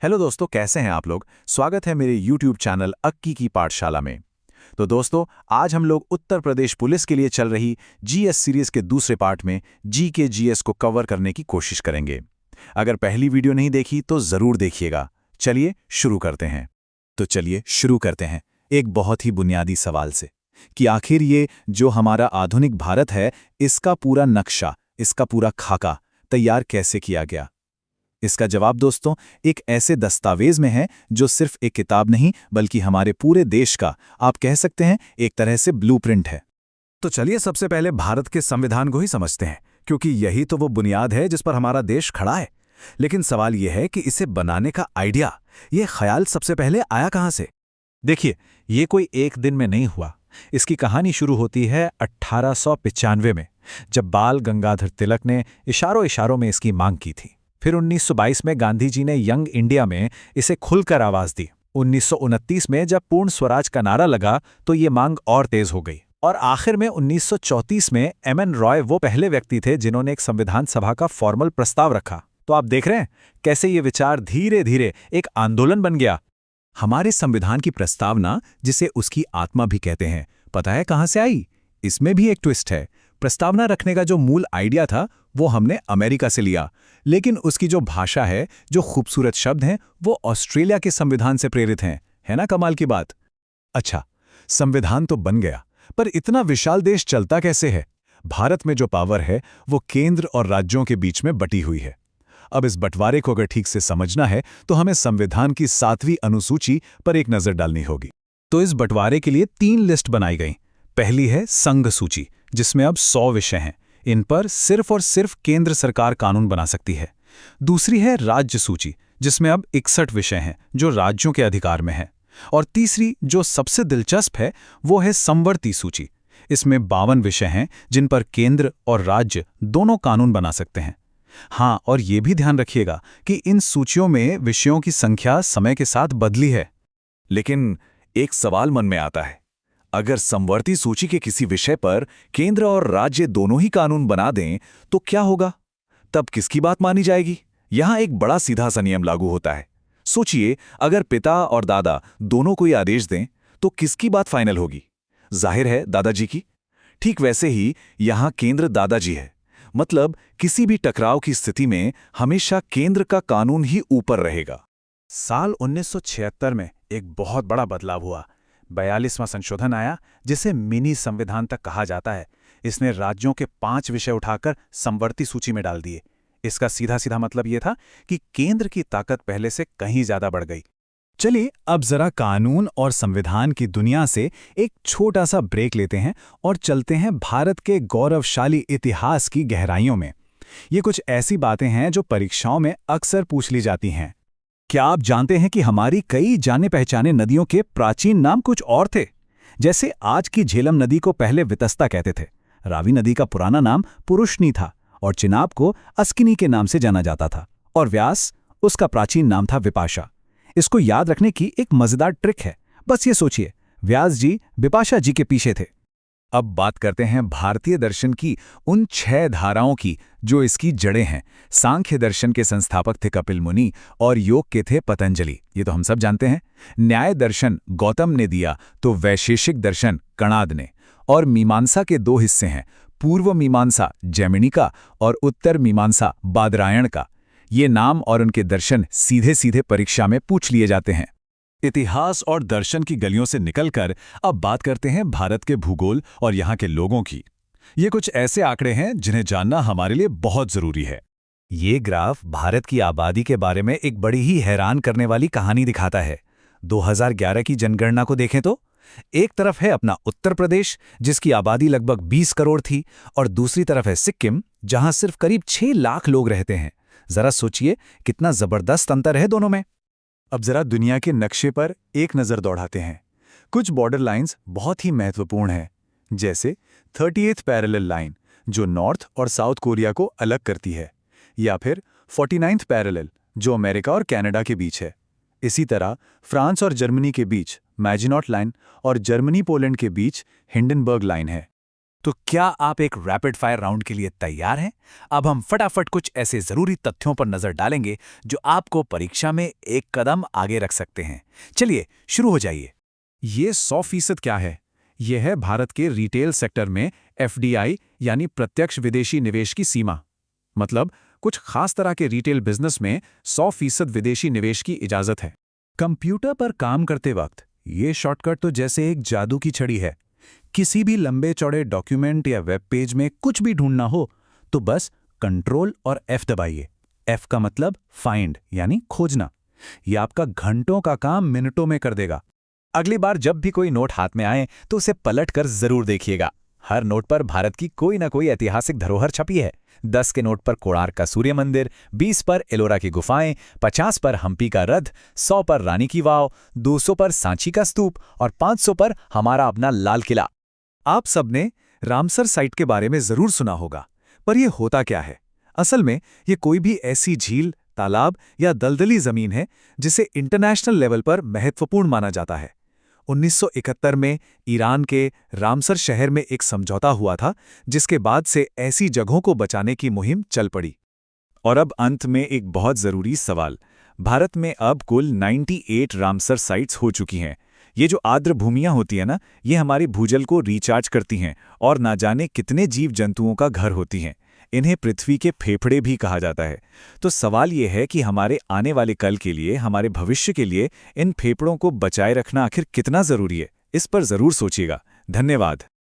Hello दोस्तों, कैसे हैं आप लोग। स्वागत है मेरे YouTube चैनल अक्की की पाठशाला में। तो दोस्तों, आज हम लोग उत्तर प्रदेश पुलिस के लिए चल रही जीएस सीरीज के दूसरे पार्ट में जी के जीएस को कवर करने की कोशिश करेंगे। अगर पहली वीडियो नहीं देखी तो ज़रूर देखिएगा। चलिए शुरू करते हैं। एक बहुत ही बुनियादी सवाल से कि आखिर ये जो हमारा आधुनिक भारत है, इसका पूरा नक्शा, इसका पूरा खाका तैयार कैसे किया गया। इसका जवाब दोस्तों एक ऐसे दस्तावेज में है जो सिर्फ एक किताब नहीं बल्कि हमारे पूरे देश का, आप कह सकते हैं, एक तरह से ब्लूप्रिंट है। तो चलिए सबसे पहले भारत के संविधान को ही समझते हैं, क्योंकि यही तो वो बुनियाद है जिस पर हमारा देश खड़ा है। लेकिन सवाल यह है कि इसे बनाने का आइडिया, ये ख्याल सबसे पहले आया कहां से। देखिए, ये कोई एक दिन में नहीं हुआ। इसकी कहानी शुरू होती है 1895 में, जब बाल गंगाधर तिलक ने इशारों इशारों में इसकी मांग की थी। फिर 1922 में गांधी जी ने यंग इंडिया में इसे खुलकर आवाज दी। 1929 में जब पूर्ण स्वराज का नारा लगा तो ये मांग और तेज हो गई। और आखिर में 1934 में एमएन रॉय वो पहले व्यक्ति थे जिन्होंने एक संविधान सभा का फॉर्मल प्रस्ताव रखा। तो आप देख रहे हैं कैसे ये विचार धीरे धीरे एक आंदोलन बन गया। हमारे संविधान की प्रस्तावना, जिसे उसकी आत्मा भी कहते हैं, पता है कहां से आई। इसमें भी एक ट्विस्ट है। प्रस्तावना रखने का जो मूल आइडिया था वो हमने अमेरिका से लिया, लेकिन उसकी जो भाषा है, जो खूबसूरत शब्द हैं, वो ऑस्ट्रेलिया के संविधान से प्रेरित हैं। है ना कमाल की बात। अच्छा, संविधान तो बन गया, पर इतना विशाल देश चलता कैसे है। भारत में जो पावर है वो केंद्र और राज्यों के बीच में बटी हुई है। अब इस बंटवारे को अगर ठीक से समझना है तो हमें संविधान की 7वीं अनुसूची पर एक नजर डालनी होगी। तो इस बंटवारे के लिए 3 लिस्ट बनाई गई। पहली है संघ सूची, जिसमें अब 100 विषय हैं। इन पर सिर्फ और सिर्फ केंद्र सरकार कानून बना सकती है। दूसरी है राज्य सूची, जिसमें अब 61 विषय हैं जो राज्यों के अधिकार में हैं। और तीसरी, जो सबसे दिलचस्प है, वो है समवर्ती सूची। इसमें 52 विषय हैं जिन पर केंद्र और राज्य दोनों कानून बना सकते हैं। हाँ, और ये भी ध्यान रखिएगा कि इन सूचियों में विषयों की संख्या समय के साथ बदली है। लेकिन एक सवाल मन में आता है, अगर समवर्ती सूची के किसी विषय पर केंद्र और राज्य दोनों ही कानून बना दें तो क्या होगा। तब किसकी बात मानी जाएगी। यहां एक बड़ा सीधा सा नियम लागू होता है। सोचिए, अगर पिता और दादा दोनों कोई आदेश दें तो किसकी बात फाइनल होगी। जाहिर है दादाजी की। ठीक वैसे ही यहां केंद्र दादाजी है, मतलब किसी भी टकराव की स्थिति में हमेशा केंद्र का कानून ही ऊपर रहेगा। साल 1976 में एक बहुत बड़ा बदलाव हुआ। 42वां संशोधन आया, जिसे मिनी संविधान तक कहा जाता है। इसने राज्यों के 5 विषय उठाकर समवर्ती सूची में डाल दिए। इसका सीधा सीधा मतलब यह था कि केंद्र की ताकत पहले से कहीं ज्यादा बढ़ गई। चलिए अब जरा कानून और संविधान की दुनिया से एक छोटा सा ब्रेक लेते हैं और चलते हैं भारत के गौरवशाली इतिहास की गहराइयों में। ये कुछ ऐसी बातें हैं जो परीक्षाओं में अक्सर पूछ ली जाती हैं। क्या आप जानते हैं कि हमारी कई जाने पहचाने नदियों के प्राचीन नाम कुछ और थे। जैसे आज की झेलम नदी को पहले वितस्ता कहते थे, रावी नदी का पुराना नाम पुरुषनी था, और चिनाब को अस्किनी के नाम से जाना जाता था, और व्यास, उसका प्राचीन नाम था विपाशा। इसको याद रखने की एक मजेदार ट्रिक है। बस ये सोचिए, व्यास जी विपाशा जी के पीछे थे। अब बात करते हैं भारतीय दर्शन की उन 6 धाराओं की जो इसकी जड़ें हैं। सांख्य दर्शन के संस्थापक थे कपिल मुनि और योग के थे पतंजलि, ये तो हम सब जानते हैं। न्याय दर्शन गौतम ने दिया तो वैशेषिक दर्शन कणाद ने। और मीमांसा के 2 हिस्से हैं, पूर्व मीमांसा जैमिनी का और उत्तर मीमांसा बादरायण का। ये नाम और उनके दर्शन सीधे सीधे परीक्षा में पूछ लिए जाते हैं। इतिहास और दर्शन की गलियों से निकलकर अब बात करते हैं भारत के भूगोल और यहाँ के लोगों की। ये कुछ ऐसे आंकड़े हैं जिन्हें जानना हमारे लिए बहुत जरूरी है। ये ग्राफ भारत की आबादी के बारे में एक बड़ी ही हैरान करने वाली कहानी दिखाता है। 2011 की जनगणना को देखें तो एक तरफ है अपना उत्तर प्रदेश, जिसकी आबादी लगभग 20 करोड़ थी, और दूसरी तरफ है सिक्किम, जहां सिर्फ करीब 6 लाख लोग रहते हैं। जरा सोचिए कितना जबरदस्त अंतर है दोनों में। अब जरा दुनिया के नक्शे पर एक नजर दौड़ाते हैं। कुछ बॉर्डर लाइंस बहुत ही महत्वपूर्ण हैं, जैसे 38th पैरेलल लाइन, जो नॉर्थ और साउथ कोरिया को अलग करती है, या फिर 49th पैरेलल, जो अमेरिका और कनाडा के बीच है। इसी तरह फ्रांस और जर्मनी के बीच मैजिनॉट लाइन और जर्मनी पोलैंड के बीच हिंडनबर्ग लाइन है। तो क्या आप एक रैपिड फायर राउंड के लिए तैयार हैं? अब हम फटाफट कुछ ऐसे जरूरी तथ्यों पर नजर डालेंगे जो आपको परीक्षा में एक कदम आगे रख सकते हैं। चलिए शुरू हो जाइए। ये 100% क्या है? यह है भारत के रिटेल सेक्टर में FDI यानी प्रत्यक्ष विदेशी निवेश की सीमा। मतलब कुछ खास तरह के रिटेल बिजनेस में 100% विदेशी निवेश की इजाजत है। कंप्यूटर पर काम करते वक्त ये शॉर्टकट तो जैसे एक जादू की छड़ी है। किसी भी लंबे चौड़े डॉक्यूमेंट या वेब पेज में कुछ भी ढूंढना हो तो बस कंट्रोल और F दबाइए। F का मतलब फाइंड यानी खोजना। यह आपका घंटों का काम मिनटों में कर देगा। अगली बार जब भी कोई नोट हाथ में आए तो उसे पलट कर जरूर देखिएगा। हर नोट पर भारत की कोई ना कोई ऐतिहासिक धरोहर छपी है। 10 के नोट पर कोणार्क का सूर्य मंदिर, 20 पर एलोरा की गुफाएं, 50 पर हम्पी का रथ, 100 पर रानी की वाव, 200 पर सांची का स्तूप और 500 पर हमारा अपना लाल किला। आप सबने रामसर साइट के बारे में जरूर सुना होगा, पर यह होता क्या है? असल में ये कोई भी ऐसी झील, तालाब या दलदली जमीन है जिसे इंटरनेशनल लेवल पर महत्वपूर्ण माना जाता है। 1971 में ईरान के रामसर शहर में एक समझौता हुआ था, जिसके बाद से ऐसी जगहों को बचाने की मुहिम चल पड़ी। और अब अंत में एक बहुत जरूरी सवाल। भारत में अब कुल 98 रामसर साइट्स हो चुकी हैं। ये जो आर्द्र भूमियां होती है ना, ये हमारे भूजल को रिचार्ज करती हैं और ना जाने कितने जीव जंतुओं का घर होती हैं। इन्हें पृथ्वी के फेफड़े भी कहा जाता है। तो सवाल ये है कि हमारे आने वाले कल के लिए, हमारे भविष्य के लिए इन फेफड़ों को बचाए रखना आखिर कितना जरूरी है? इस पर जरूर सोचिएगा। धन्यवाद।